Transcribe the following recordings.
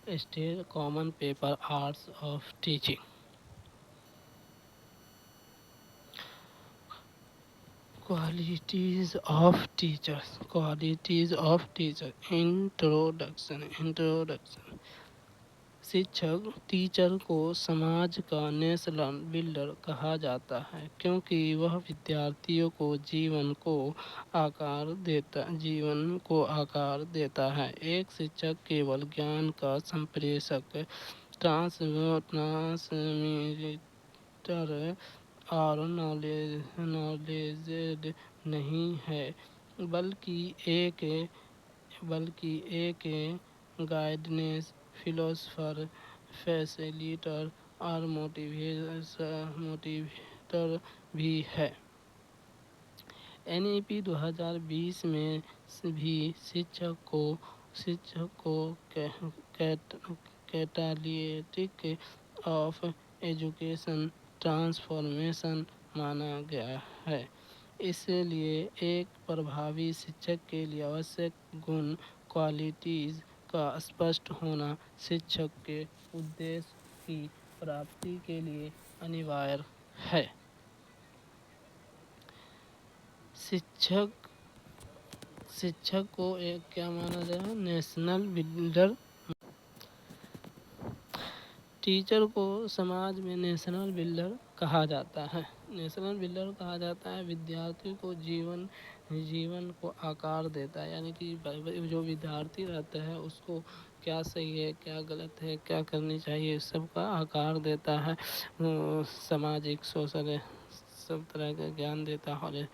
Still common paper arts of teaching. Qualities of teachers. Qualities of teacher. Introduction. शिक्षक teacher को समाज का national builder कहा जाता है क्योंकि वह विद्यार्थियों को जीवन को आकार देता है। एक शिक्षक केवल ज्ञान का संप्रेषक ट्रांसमीटर और नॉलेज नहीं है, बल्कि एक गाइडेंस फिलोसफर, फैसिलिटेटर और मोटिवेटर भी है। NEP 2020 में भी शिक्षक को कैटालिटिक ऑफ एजुकेशन ट्रांसफॉर्मेशन माना गया है। इसलिए एक प्रभावी शिक्षक के लिए आवश्यक गुण क्वालिटीज का स्पष्ट होना शिक्षक के उद्देश्य की प्राप्ति के लिए अनिवार्य है। शिक्षक को एक क्या माना जाए? National builder. टीचर को समाज में नेशनल बिल्डर कहा जाता है। नेशनल बिल्डर कहा जाता है विद्यार्थी को जीवन को आकार देता है, यानी कि जो विद्यार्थी रहता है उसको क्या सही है, क्या गलत है, क्या करनी चाहिए, सबका आकार देता है। सामाजिक, सोशल, सब तरह का ज्ञान देता है।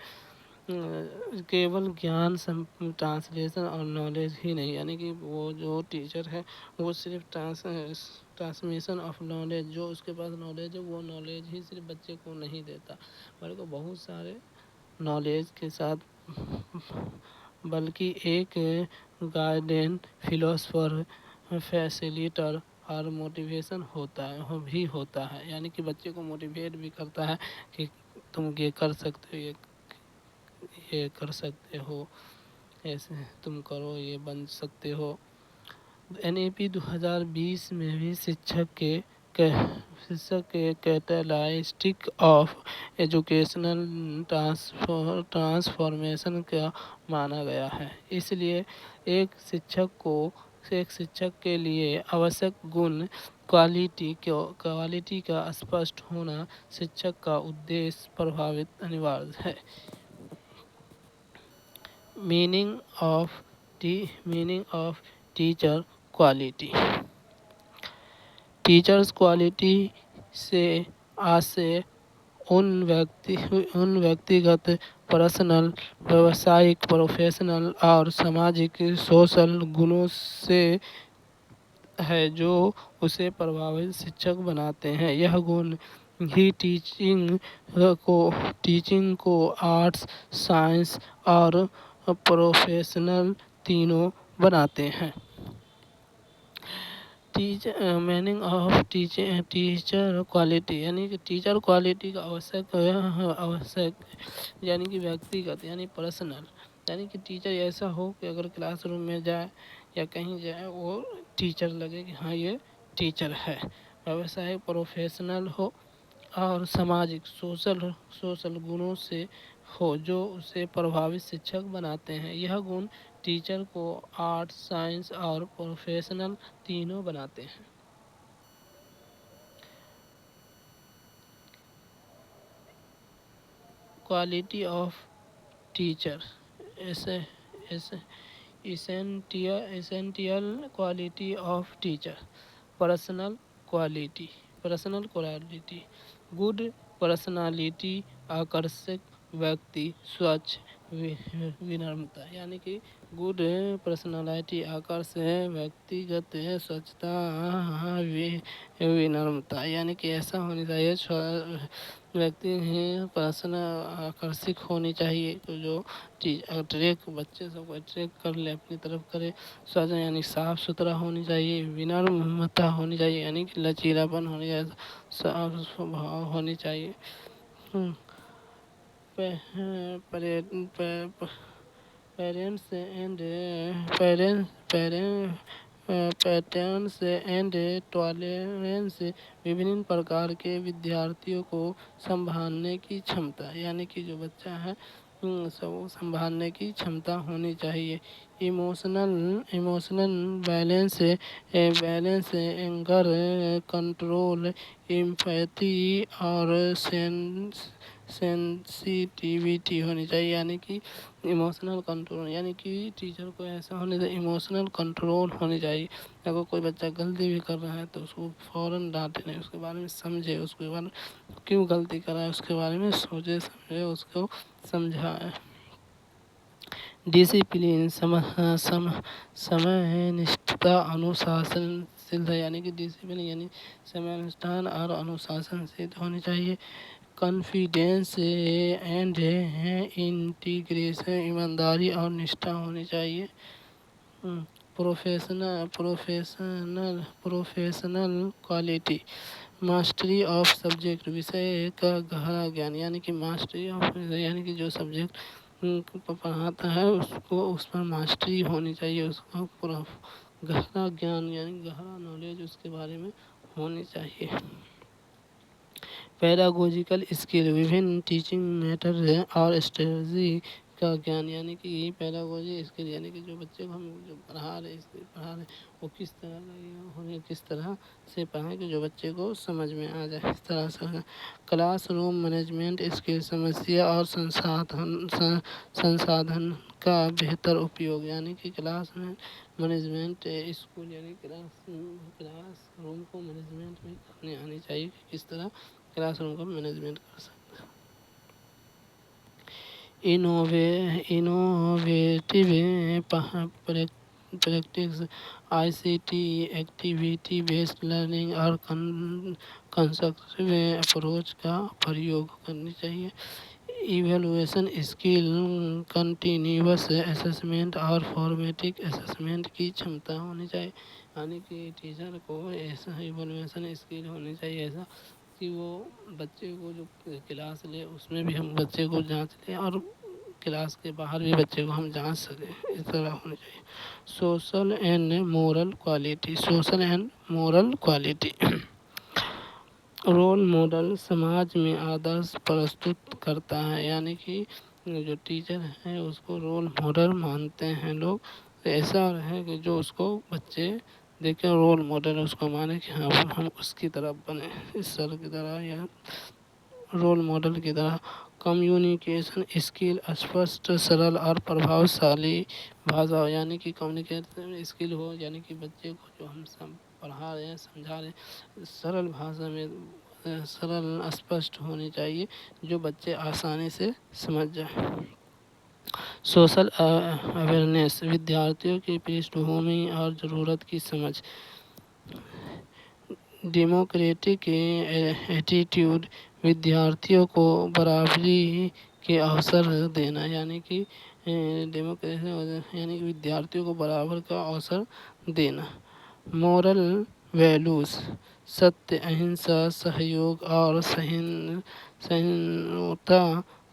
केवल ज्ञान ट्रांसलेशन और नॉलेज ही नहीं, यानी कि वो जो टीचर है वो सिर्फ ट्रांसमिशन ऑफ नॉलेज, जो उसके पास नॉलेज है वो नॉलेज ही सिर्फ बच्चे को नहीं देता, बल्कि बहुत सारे नॉलेज के साथ बल्कि एक गाइडेंस फिलोसफर, फैसिलिटेटर और मोटिवेशन होता है, यानी कि बच्चे को मोटिवेट भी करता है कि तुम ये कर सकते हो, ये कर सकते हो, ऐसे तुम करो, ये बन सकते हो। NEP 2020 में भी शिक्षक के कैटेलाइस्टिक ऑफ एजुकेशनल ट्रांसफॉर्मेशन का माना गया है। इसलिए एक शिक्षक के लिए आवश्यक गुण क्वालिटी का स्पष्ट होना शिक्षक का उद्देश्य प्रभावित अनिवार्य है। Meaning of teacher quality. Teachers quality से आशय उन व्यक्तिगत, पर्सनल, व्यावसायिक, प्रोफेशनल और सामाजिक सोशल गुणों से है जो उसे प्रभावित शिक्षक बनाते हैं। यह गुण ही टीचिंग को आर्ट्स, साइंस और प्रोफेशनल तीनों बनाते हैं। मीनिंग ऑफ टीचर क्वालिटी, यानी कि टीचर क्वालिटी का आवश्यक यानी कि व्यक्तिगत, यानी पर्सनल, यानी कि टीचर ऐसा हो कि अगर क्लासरूम में जाए या कहीं जाए वो टीचर लगे कि हाँ ये टीचर है। व्यवसाय प्रोफेशनल हो और सामाजिक सोशल गुणों से हो जो उसे प्रभावित शिक्षक बनाते हैं। यह गुण टीचर को आर्ट्स, साइंस और प्रोफेशनल तीनों बनाते हैं। Quality of teacher. Essential quality of teacher. Personal quality. Good personality, आकर्षक व्यक्ति, स्वच्छ, विनम्रता, यानी कि गुड पर्सनालिटी, आकर्षक व्यक्तिगत, स्वच्छता, विनम्रता, यानी कि ऐसा होनी चाहिए व्यक्ति पर्सन आकर्षित होनी चाहिए, तो जो अट्रैक्ट बच्चे सबको अट्रैक्ट कर ले, अपनी तरफ करे। स्वच्छ यानी साफ सुथरा होनी चाहिए। विनम्रता होनी चाहिए, यानी कि लचीलापन होनी चाहिए, साफ स्वभाव होनी चाहिए। पेरेंट्स पैटर्न्स एंड टॉलरेंस, विभिन्न प्रकार के विद्यार्थियों को संभालने की क्षमता, यानी कि जो बच्चा है सब संभालने की क्षमता होनी चाहिए। Emotional balance, anger control, empathy और सेंसिटिविटी होनी चाहिए, यानी कि इमोशनल कंट्रोल, यानी कि टीचर को ऐसा होने चाहिए, इमोशनल कंट्रोल होनी चाहिए। अगर कोई बच्चा गलती भी कर रहा है तो उसको फ़ौरन डांटे नहीं, उसके बारे में समझे, उसके बारे में क्यों गलती कर रहा है उसके बारे में सोचे समझे, उसको समझाए। डिसिप्लिन, समय निष्ठता, अनुशासनशीलता, यानी कि डिसिप्लिन यानी समय अनुष्ठान और अनुशासनशील होनी चाहिए। कॉन्फिडेंस एंड इंटीग्रेशन, ईमानदारी और निष्ठा होनी चाहिए। Professional quality, mastery of subject, विषय का गहरा ज्ञान, यानी कि मास्टरी ऑफ, यानी कि जो सब्जेक्ट पढ़ाता है उसको उस पर मास्टरी होनी चाहिए, उसको पूरा गहरा ज्ञान यानी गहरा नॉलेज उसके बारे में होनी चाहिए। पैरागोजिकल स्किल, विभिन्न टीचिंग मेथड और स्ट्रेटजी का ज्ञान, यानी कि पैरागोजी स्किल, यानी कि जो बच्चे को हम जो पढ़ा रहे वो किस तरह का उन्हें किस तरह से पढ़ाएं कि जो बच्चे को समझ में आ जाए, इस तरह से। क्लासरूम मैनेजमेंट स्किल, समस्या और संसाधन का बेहतर उपयोग, यानी कि क्लास में मैनेजमेंट स्कूल यानी क्लास रूम को मैनेजमेंट में करने आनी चाहिए कि किस तरह क्लासरूम का मैनेजमेंट कर सकते हैं। Innovative practice, ICT, activity based learning और कंस्ट्रक्टिव अप्रोच का प्रयोग करनी चाहिए। इवेलुएशन स्किल, कंटिन्यूअस असेसमेंट और फॉर्मेटिव असेसमेंट की क्षमता होनी चाहिए, यानी कि टीचर को ऐसा इवेलुएशन स्किल होनी चाहिए ऐसा कि वो बच्चे को जो क्लास ले उसमें भी हम बच्चे को जांच लें और क्लास के बाहर भी बच्चे को हम जांच सकें, इस तरह होनी चाहिए। Social and moral quality, role model समाज में आदर्श प्रस्तुत करता है, यानी कि जो टीचर है उसको रोल मॉडल मानते हैं लोग, तो ऐसा है कि जो उसको बच्चे देखें रोल मॉडल उसको माने कि हाँ हम उसकी तरह बने, इस सर की तरह या रोल मॉडल की तरह। कम्युनिकेशन स्किल, स्पष्ट सरल और प्रभावशाली भाषा, यानी कि कम्युनिकेशन स्किल हो, यानी कि बच्चे को जो हम सब पढ़ा रहे हैं समझा रहे हैं सरल भाषा में सरल स्पष्ट होनी चाहिए जो बच्चे आसानी से समझ जाए। सोशल अवेयरनेस, विद्यार्थियों की पृष्ठभूमि और ज़रूरत की समझ। डेमोक्रेटिक एटीट्यूड, विद्यार्थियों को बराबरी के अवसर देना, यानी कि डेमोक्रेसी यानी कि विद्यार्थियों को बराबर का अवसर देना। मॉरल वैल्यूज़, सत्य, अहिंसा, सहयोग और सहिष्णुता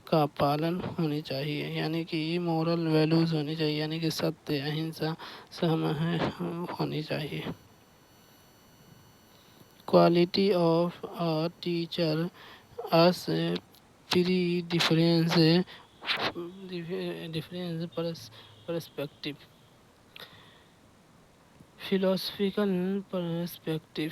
का पालन होनी चाहिए, यानी कि मॉरल वैल्यूज़ होनी चाहिए, यानी कि सत्य, अहिंसा होनी चाहिए। Quality of a teacher as pre difference perspective, philosophical perspective,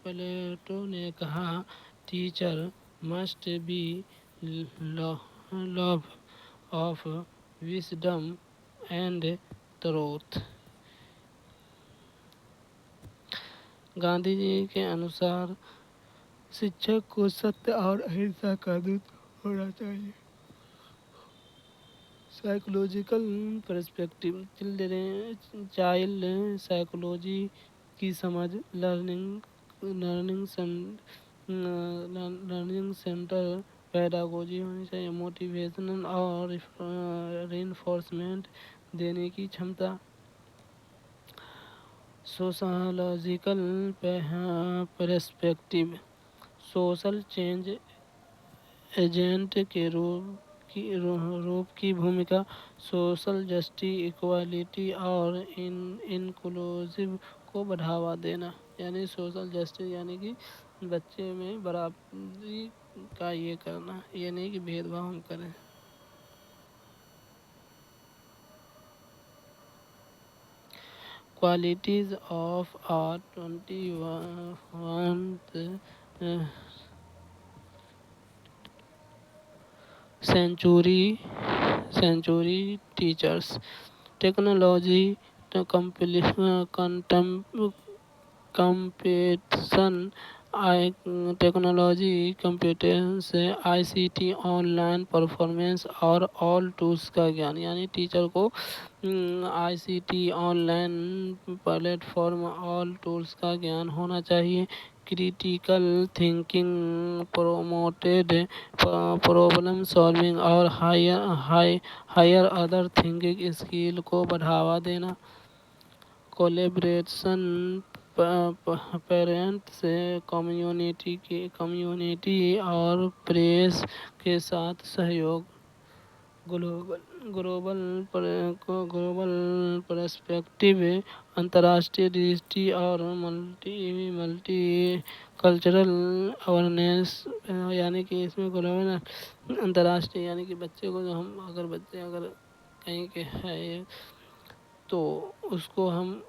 Plato ने कहा teacher must be love of wisdom and truth. Gandhi ji के अनुसार शिक्षक को सत्य और अहिंसा का दूत होना चाहिए। साइकोलॉजिकल पर्सपेक्टिव, चाइल्ड साइकोलॉजी की समझ, लर्निंग सेंटर पैडागोजी होनी चाहिए। मोटिवेशनल और रिइंफोर्समेंट देने की क्षमता। Sociological perspective, social change agent रूप की भूमिका सोशल जस्टिस, इक्वालिटी और इंक्लूसिव को बढ़ावा देना। यानी सोशल जस्टिस यानी कि बच्चे में बराबरी का ये करना, ये नहीं कि भेदभाव हम करें। Qualities of our 21th century teachers, technology competition, technology competence, ICT, online performance और ऑल टूल्स का ज्ञान। यानी टीचर को ICT, online platform, all tools का ज्ञान होना चाहिए। Critical thinking promoted, problem solving और हायर अदर थिंकिंग स्किल को बढ़ावा देना। कोलेब्रेशन, पेरेंट्स, कम्युनिटी और प्रेस के साथ सहयोग। ग्लोबल पर्सपेक्टिव, अंतर्राष्ट्रीय दृष्टि और मल्टी कल्चरल अवेयरनेस। यानी कि इसमें ग्लोबल अंतर्राष्ट्रीय यानी कि बच्चे को जो हम अगर कहीं के है तो उसको हम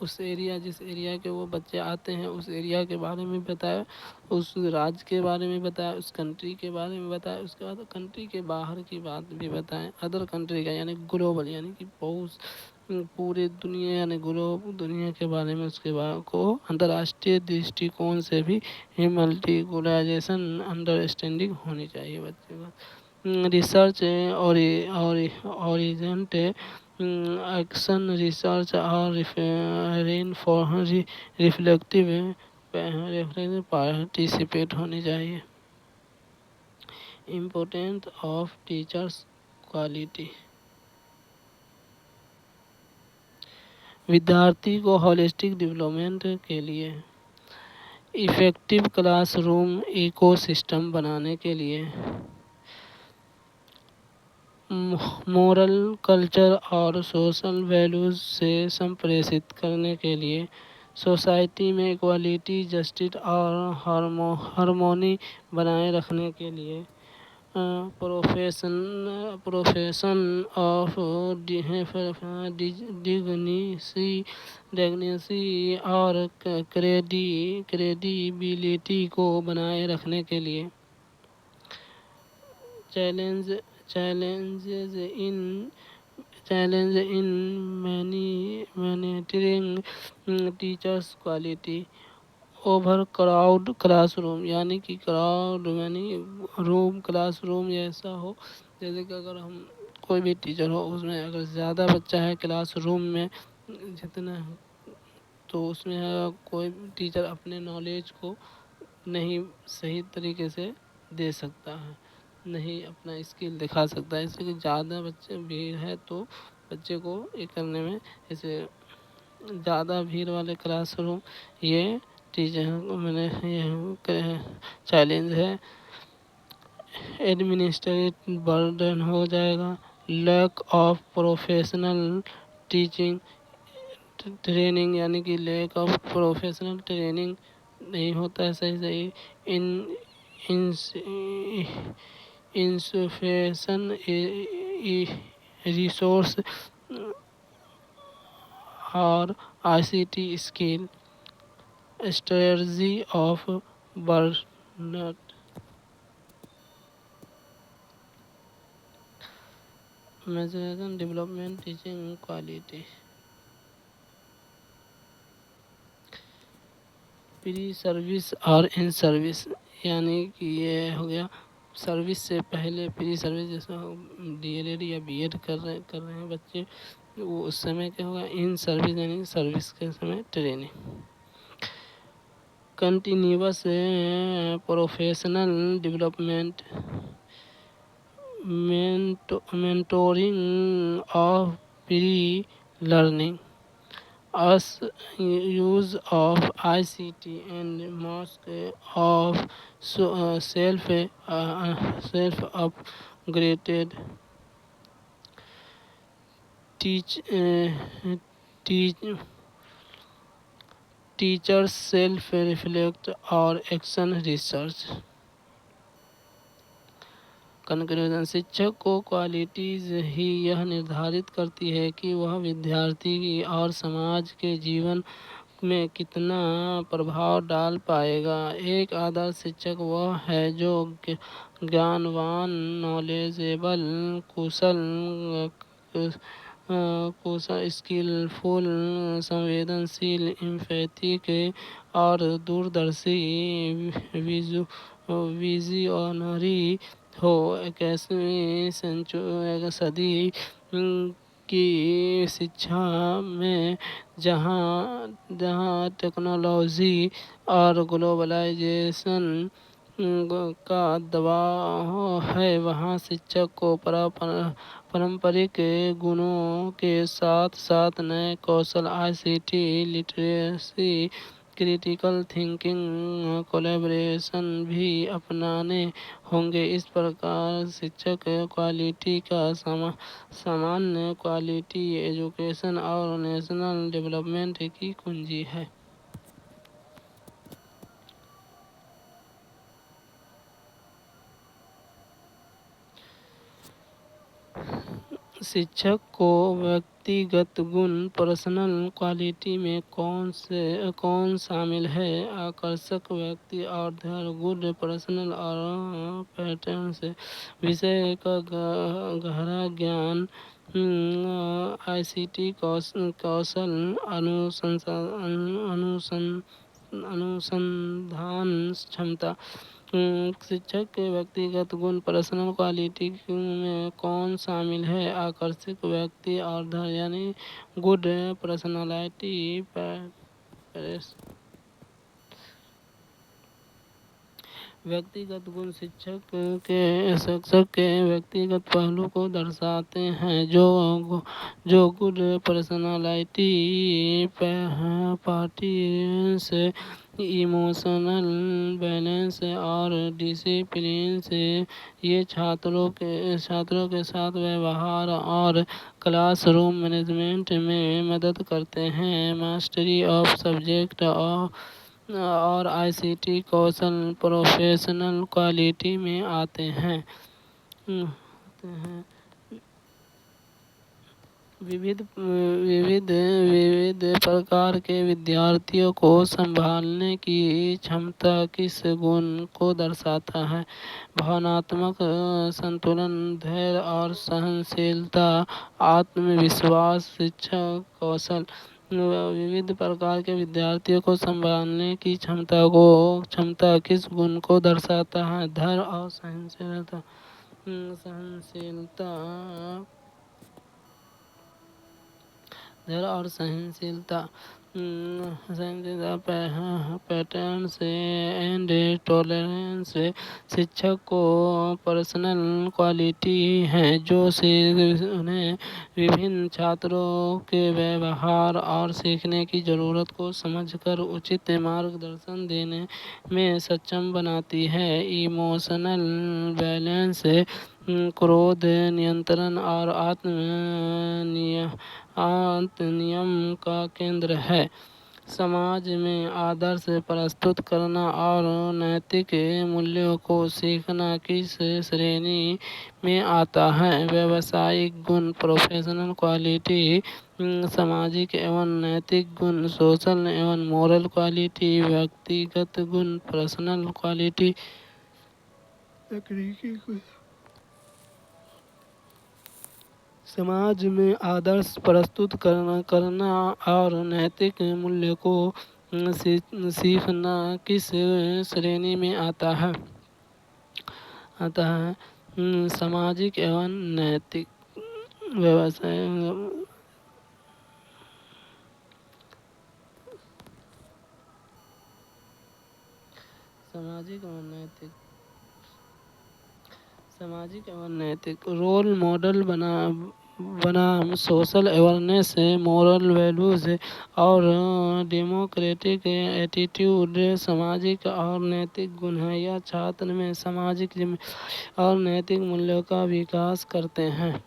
उस एरिया जिस एरिया के वो बच्चे आते हैं उस एरिया के बारे में बताया, उस राज्य के बारे में बताया, उस कंट्री के बारे में बताया, उसके बाद कंट्री के बाहर की बात भी बताएं, अदर कंट्री का यानी ग्लोबल यानी कि बहुत पूरे दुनिया यानी दुनिया के बारे में उसके बाद को अंतर्राष्ट्रीय दृष्टिकोण से भी मल्टीकुलराइजेशन अंडरस्टैंडिंग होनी चाहिए बच्चे को। रिसर्च ओरिजेंट एक्शन रिसर्च और रिफ्लेक्टिव पार्टिसिपेट होनी चाहिए। इम्पोर्टेंस ऑफ टीचर्स क्वालिटी, विद्यार्थी को होलिस्टिक डेवलपमेंट के लिए इफेक्टिव क्लासरूम इकोसिस्टम बनाने के लिए, मोरल कल्चर और सोशल वैल्यूज से संप्रेषित करने के लिए, सोसाइटी में इक्वालिटी, जस्टिस और हार्मोनी बनाए रखने के लिए, प्रोफेशन ऑफ डिग्निटी और क्रेडिबिलिटी को बनाए रखने के लिए, challenges in monitoring teachers quality, over crowd classroom यानी कि क्राउड यानी रूम क्लासरूम ऐसा हो जैसे कि अगर हम कोई भी टीचर हो उसमें अगर ज़्यादा बच्चा है क्लासरूम में जितना तो उसमें कोई टीचर अपने नॉलेज को नहीं सही तरीके से दे सकता है, नहीं अपना स्किल दिखा सकता है। इसलिए ज़्यादा बच्चे भीड़ है तो बच्चे को ये करने में जैसे ज़्यादा भीड़ वाले क्लासरूम ये टीचर मैंने ये चैलेंज है। एडमिनिस्ट्रेटिव बर्डन हो जाएगा, lack of professional teaching training यानी कि लैक ऑफ प्रोफेशनल ट्रेनिंग नहीं होता है सही इन इंसफिशिएंट रिसोर्स और ICT skill, strategy of burnout, मेजरेशन development teaching quality. Pre service और इन सर्विस यानी कि ये हो गया सर्विस से पहले प्री सर्विस जैसे डीएलएड या बीएड कर रहे हैं बच्चे वो उस समय क्या होगा, इन सर्विस यानी सर्विस के समय training. Continuous professional development, mentoring of pre-learning, use of ICT and mask of self graded teach teach teachers self reflect और एक्शन रिसर्च। कंक्लूजन, शिक्षक को क्वालिटीज ही यह निर्धारित करती है कि वह विद्यार्थी और समाज के जीवन में कितना प्रभाव डाल पाएगा। एक आदर्श शिक्षक वह है जो ज्ञानवान, नॉलेजेबल, कुशल स्किलफुल, संवेदनशील, एम्पैथिक और दूरदर्शी विजनरी हो। 21वीं सदी की शिक्षा में जहाँ जहाँ टेक्नोलॉजी और ग्लोबलाइजेशन का दबाव है, वहाँ शिक्षक को पारंपरिक गुणों के साथ साथ नए कौशल, ICT literacy, critical thinking, collaboration भी अपनाने होंगे। इस प्रकार शिक्षक क्वालिटी का सामान्य क्वालिटी एजुकेशन और नेशनल डेवलपमेंट की कुंजी है। शिक्षक को व्यक्तिगत गुण पर्सनल क्वालिटी में कौन शामिल है? आकर्षक व्यक्ति और धैर्य, गुड पर्सनल और पैटर्न से विषय का गहरा ज्ञान, आईसीटी कौशल, अनुसंधान क्षमता। शिक्षक के व्यक्तिगत गुण पर्सनल क्वालिटी में कौन शामिल है? आकर्षक व्यक्ति और धैर्य यानी गुड पर्सनालिटी। व्यक्तिगत गुण शिक्षक के व्यक्तिगत पहलू को दर्शाते हैं, जो good personality, parties, emotional balance और डिसिप्लिन से ये छात्रों के साथ व्यवहार और क्लासरूम मैनेजमेंट में मदद करते हैं। मास्टरी ऑफ सब्जेक्ट और आईसीटी कौशल प्रोफेशनल क्वालिटी में आते हैं। विविध प्रकार के विद्यार्थियों को संभालने की क्षमता किस गुण को दर्शाता है? भावनात्मक संतुलन, धैर्य और सहनशीलता, आत्मविश्वास, शिक्षा कौशल। विविध प्रकार के विद्यार्थियों को संभालने की क्षमता किस गुण को दर्शाता है? धैर्य और सहनशीलता। धैर्य और सहनशीलता। पैटर्न्स एंड टॉलरेंस शिक्षक को पर्सनल क्वालिटी हैं जो उन्हें विभिन्न छात्रों के व्यवहार और सीखने की ज़रूरत को समझकर उचित मार्गदर्शन देने में सक्षम बनाती है। इमोशनल बैलेंस क्रोध नियंत्रण और नियम का केंद्र है। समाज में आदर्श प्रस्तुत करना और नैतिक मूल्यों को सीखना किस श्रेणी में आता है? व्यावसायिक गुण प्रोफेशनल क्वालिटी, सामाजिक एवं नैतिक गुण सोशल एवं मोरल क्वालिटी, व्यक्तिगत गुण पर्सनल क्वालिटी, तकनीकी गुण। समाज में आदर्श प्रस्तुत करना और नैतिक मूल्य को सीखना किस श्रेणी में आता है? सामाजिक एवं नैतिक। सामाजिक एवं नैतिक रोल मॉडल बनाम सोशल अवेयरनेस, मोरल वैल्यूज और डेमोक्रेटिक एटीट्यूड सामाजिक और नैतिक गुण हैं। यह छात्र में सामाजिक जिम्मेदारी और नैतिक मूल्यों का विकास करते हैं।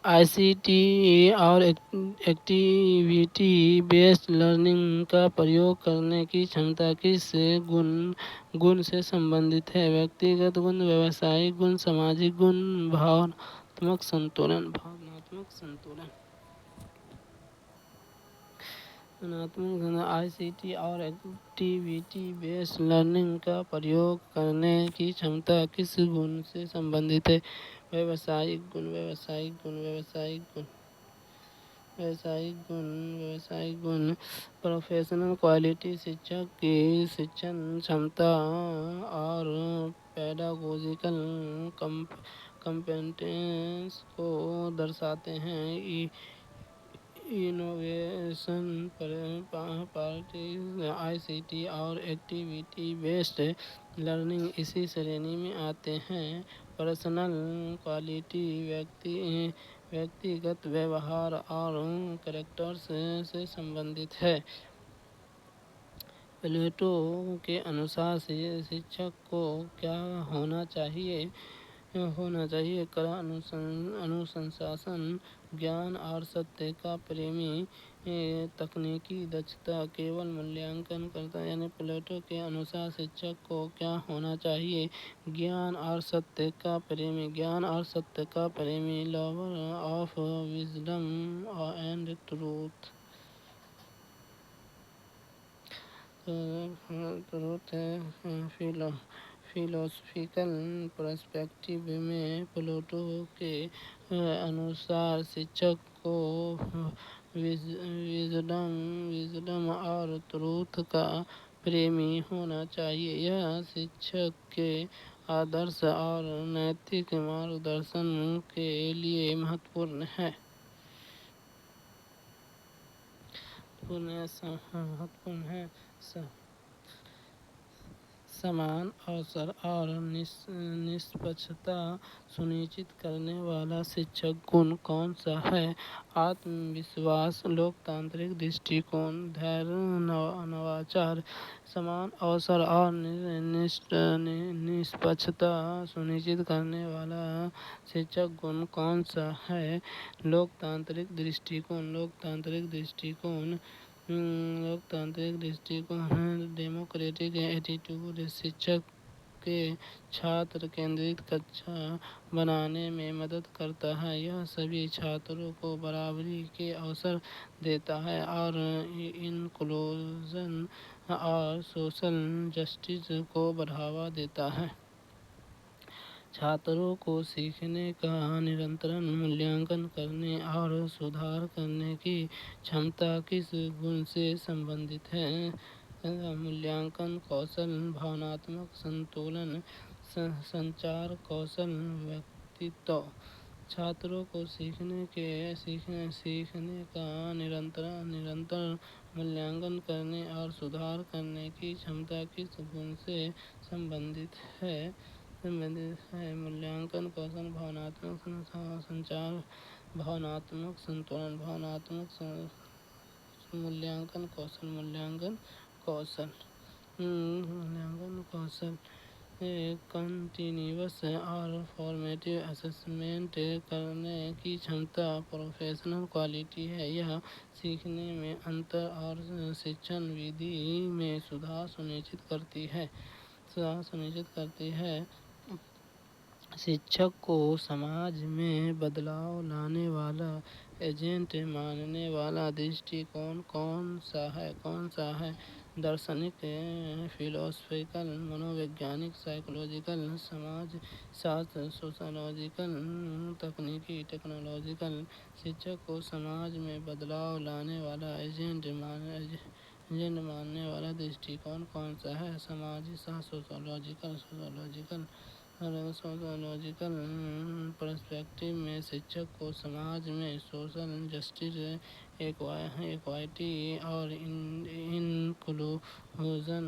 आईसीटी और एक्टिविटी बेस्ड लर्निंग का प्रयोग करने की क्षमता किस गुण से संबंधित है? व्यक्तिगत गुण, व्यावसायिक गुण, सामाजिक गुण, भावनात्मक संतुलन। आईसीटी और एक्टिविटी बेस्ड लर्निंग का प्रयोग करने की क्षमता किस गुण से संबंधित है? व्यावसायिक गुण, व्यावसायिक गुण, प्रोफेशनल क्वालिटी, शिक्षक की शिक्षण क्षमता और पेडागोजिकल कॉम्पिटेंस को दर्शाते हैं। इनोवेशन प्रैक्टिस, आईसीटी और एक्टिविटी बेस्ड लर्निंग इसी श्रेणी में आते हैं। पर्सनल क्वालिटी व्यक्तिगत व्यवहार और कैरेक्टर्स से संबंधित है। प्लेटो के अनुसार शिक्षक को क्या होना चाहिए? कला, अनुशासन, ज्ञान और सत्य का प्रेमी, तकनीकी दक्षता, केवल मूल्यांकन करता। यानी प्लेटो के अनुसार शिक्षक को क्या होना चाहिए? ज्ञान और सत्य का प्रेमी, lover of wisdom and truth, philosophical perspective में प्लेटो के अनुसार शिक्षक को विजडम और ट्रूथ का प्रेमी होना चाहिए। यह शिक्षक के आदर्श और नैतिक मार्गदर्शन के लिए महत्वपूर्ण है। समान अवसर और निष्पक्षता सुनिश्चित करने वाला शिक्षक गुण कौन सा है? आत्मविश्वास, लोकतांत्रिक दृष्टिकोण, धैर्य, नवाचार। समान अवसर और निष्पक्षता सुनिश्चित करने वाला शिक्षक गुण कौन सा है? लोकतांत्रिक दृष्टिकोण, डेमोक्रेटिक एटीट्यूड, शिक्षक के छात्र केंद्रित कक्षा बनाने में मदद करता है। यह सभी छात्रों को बराबरी के अवसर देता है और इंक्लूजन और सोशल जस्टिस को बढ़ावा देता है। छात्रों को सीखने का निरंतर मूल्यांकन करने और सुधार करने की क्षमता किस गुण से संबंधित है? मूल्यांकन कौशल, भावनात्मक संतुलन, संचार कौशल, व्यक्तित्व। छात्रों को सीखने का निरंतर मूल्यांकन करने और सुधार करने की क्षमता किस गुण से संबंधित है? मूल्यांकन कौशल, भावनात्मक संचार, भावनात्मक संतुलन, मूल्यांकन कौशल कंटीन्यूअस और फॉर्मेटिव असेसमेंट करने की क्षमता प्रोफेशनल क्वालिटी है। यह सीखने में अंतर और शिक्षण विधि में सुधार सुनिश्चित करती है। शिक्षक को समाज में बदलाव लाने वाला एजेंट मानने वाला दृष्टिकोण कौन सा है? दार्शनिक, फिलोसफिकल, मनोवैज्ञानिक, साइकोलॉजिकल, समाज शास्त्र, सोशियोलॉजिकल, तकनीकी, टेक्नोलॉजिकल। शिक्षक को समाज में बदलाव लाने वाला एजेंट मानने वाला दृष्टिकोण कौन सा है? सामाजिक शास्त्र, सोशियोलॉजिकल पर्सपेक्टिव में शिक्षक को समाज में सोशल जस्टिस, इक्वालिटी और इंक्लूजन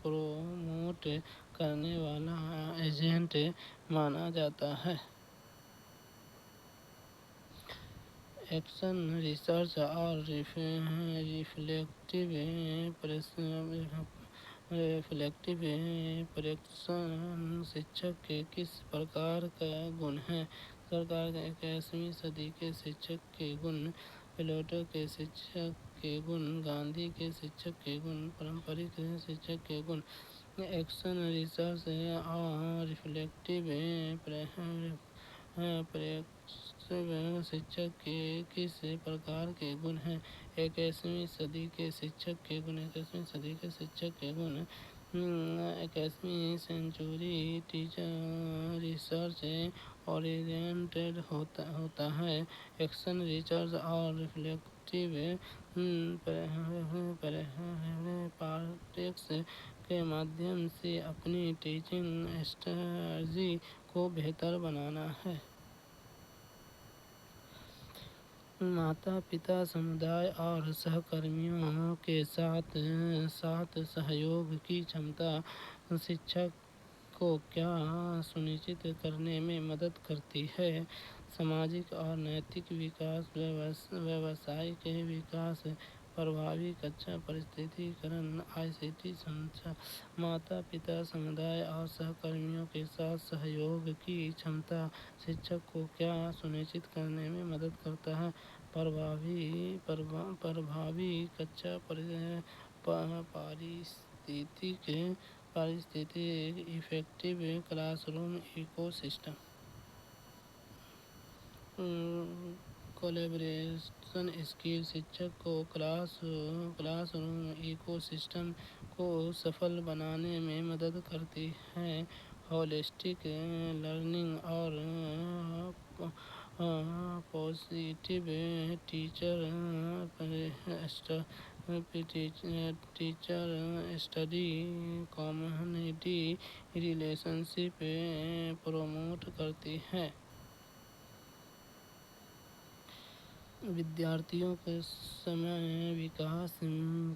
प्रमोट करने वाला एजेंट माना जाता है। एक्शन रिसर्च और रिफ्लेक्टिव प्रेक्षण शिक्षक के किस प्रकार का गुण है? सरकार के 21वीं सदी के शिक्षक के गुण, प्लेटो के शिक्षक के गुण, गांधी के शिक्षक के गुण, पारंपरिक शिक्षक के गुण। एक्शन रिसर्च और रिफ्लेक्टिव प्रेक्षण शिक्षक के किस प्रकार के गुण हैं? 21वीं सदी के शिक्षक के गुण। 21वीं सदी के शिक्षक के गुण 21वीं सेंचुरी टीचर रिसर्च ओरिएंटेड होता है। एक्शन रिसर्च और रिफ्लेक्टिव प्रैक्टिस के माध्यम से अपनी टीचिंग स्ट्रेटजी को बेहतर बनाना है। माता पिता, समुदाय और सहकर्मियों के साथ सहयोग की क्षमता शिक्षक को क्या सुनिश्चित करने में मदद करती है? सामाजिक और नैतिक विकास, व्यावसायिक विकास, प्रभावी कक्षा पारिस्थितिकीकरण, ICT संचार। माता पिता, समुदाय और सहकर्मियों के साथ सहयोग की क्षमता शिक्षक को क्या सुनिश्चित करने में मदद करता है? प्रभावी कक्षा पारिस्थितिक effective classroom ecosystem. Collaboration skill शिक्षक को क्लासरूम इकोसिस्टम को सफल बनाने में मदद करती है। होलिस्टिक लर्निंग और positive teacher study community relationship promote करती है। विद्यार्थियों के समय विकास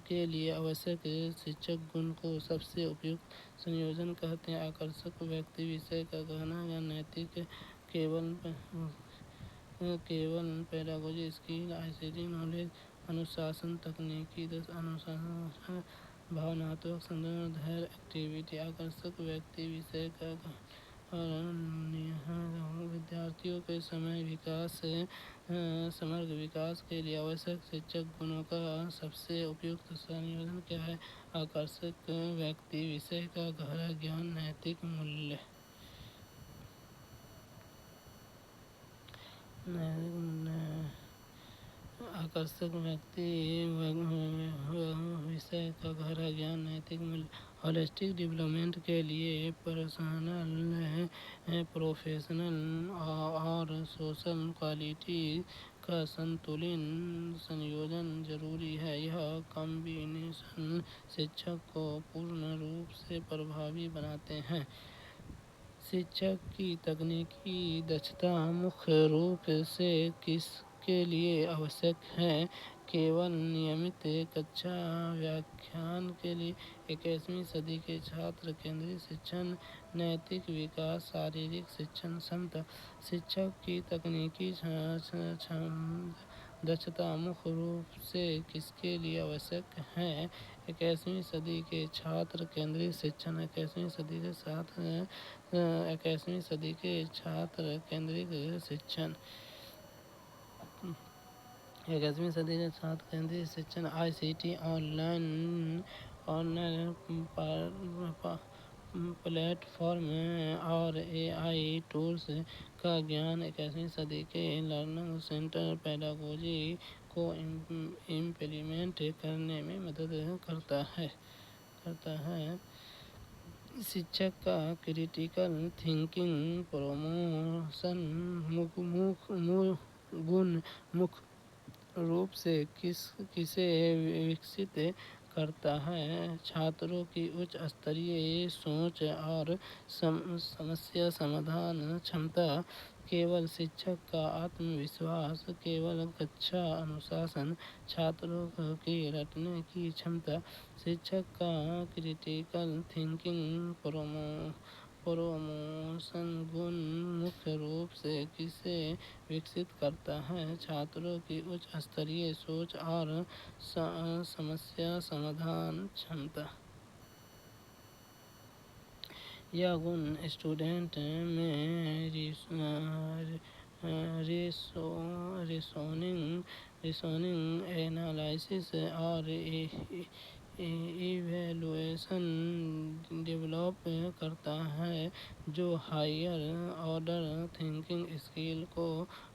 के लिए आवश्यक शिक्षक गुण को सबसे उपयुक्त संयोजन कहते हैं। आकर्षक व्यक्ति, विषय का गहरा ज्ञान, नैतिक केवल पेडागोजी स्किल, ICT नॉलेज, अनुशासन, तकनीकी अनुशासन, भावनात्मक संतुलन, धैर्य, एक्टिविटी। आकर्षक व्यक्ति, विषय का विद्यार्थियों के समग्र विकास के लिए आवश्यक शिक्षक गुणों का सबसे उपयुक्त संयोजन क्या है? आकर्षक व्यक्ति, विषय का गहरा ज्ञान, नैतिक मूल्य। आकर्षक व्यक्ति, विषय का गहरा ज्ञान, नैतिक मूल्य। होलिस्टिक डेवलपमेंट के लिए पर्सनल, प्रोफेशनल और सोशल क्वालिटी का संयोजन जरूरी है। यह कॉम्बिनेशन शिक्षक को पूर्ण रूप से प्रभावी बनाते हैं। शिक्षक की तकनीकी दक्षता मुख्य रूप से किसके लिए आवश्यक है? केवल नियमित कक्षा व्याख्यान के लिए। 21वीं सदी के छात्र केंद्रित शिक्षण, नैतिक विकास, शारीरिक शिक्षण क्षमता। शिक्षक की तकनीकी दक्षता मुख्य रूप से किसके लिए आवश्यक है? 21वीं सदी के छात्र केंद्रित शिक्षण। 21वीं सदी के छात्र केंद्रित शिक्षण। 21वीं सदी के छात्र केंद्रित शिक्षण, ICT, ऑनलाइन प्लेटफॉर्म और AI टूल्स का ज्ञान 21वीं सदी के लर्निंग सेंटर पेडागोजी को इम्प्लीमेंट करने में मदद करता है। शिक्षक का क्रिटिकल थिंकिंग प्रमोशन गुण मुख्य रूप से किसे विकसित करता है। छात्रों की उच्च स्तरीय सोच और समस्या समाधान क्षमता, केवल शिक्षक का आत्मविश्वास, केवल कक्षा अनुशासन, छात्रों की रटने की क्षमता, शिक्षक का क्रिटिकल थिंकिंग, प्रमोशन गुण मुख्य रूप से किसे विकसित करता है? छात्रों की उच्च स्तरीय सोच और समस्या समाधान क्षमता। यह गुण स्टूडेंट में रिसोनिंग, एनालिसिस और इवैल्यूएशन डेवलप करता है, जो हायर ऑर्डर थिंकिंग स्किल को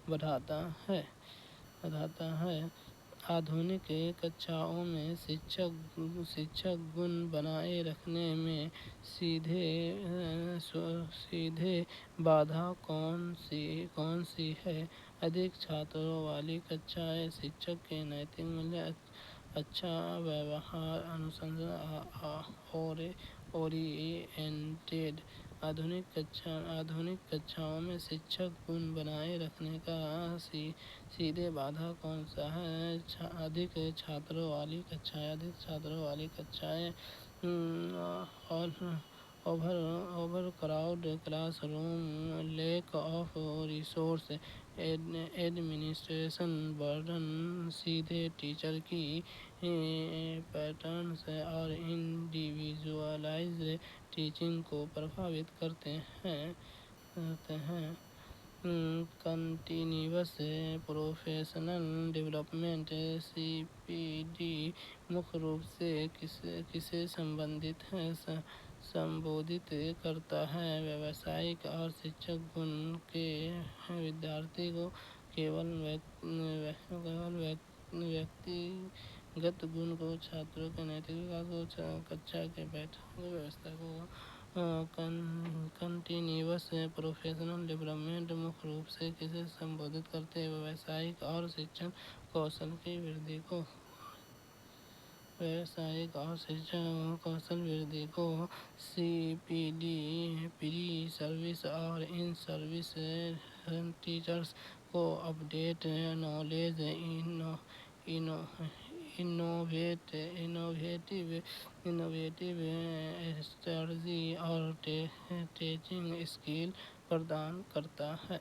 बढ़ाता है। आधुनिक कक्षाओं में शिक्षक गुण बनाए रखने में सीधे बाधा कौन सी है? अधिक छात्रों वाली कक्षाएं, शिक्षक के नैतिक मूल्य, अच्छा व्यवहार, अनुशासन ओरिएंटेड। आधुनिक कक्षाओं में शिक्षक गुण बनाए रखने का सीधे बाधा कौन सा है? अधिक छात्रों वाली कक्षाएं और over crowd classroom, lack of resource, administration burden सीधे टीचर की पैटर्न्स और इंडिविजुअलाइज्ड टीचिंग को प्रभावित करते हैं। कंटिन्यूअस प्रोफेशनल डेवलपमेंट (CPD) मुख्य रूप से किसे संबोधित करता है? व्यावसायिक और शिक्षक गुण के विद्यार्थी को केवल व्यक्तिगत गुण को, छात्रों के नैतिक विकास को, कक्षा के बैठक व्यवस्था को। कंटिन्यूअस प्रोफेशनल डेवलपमेंट मुख्य रूप से किसे संबोधित करते हैं? व्यावसायिक और शिक्षण कौशल की वृद्धि को। CPD प्री सर्विस और इन सर्विस टीचर्स को अपडेट नॉलेज, इनोवेटिव स्ट्रेटजी और टीचिंग स्किल प्रदान करता है।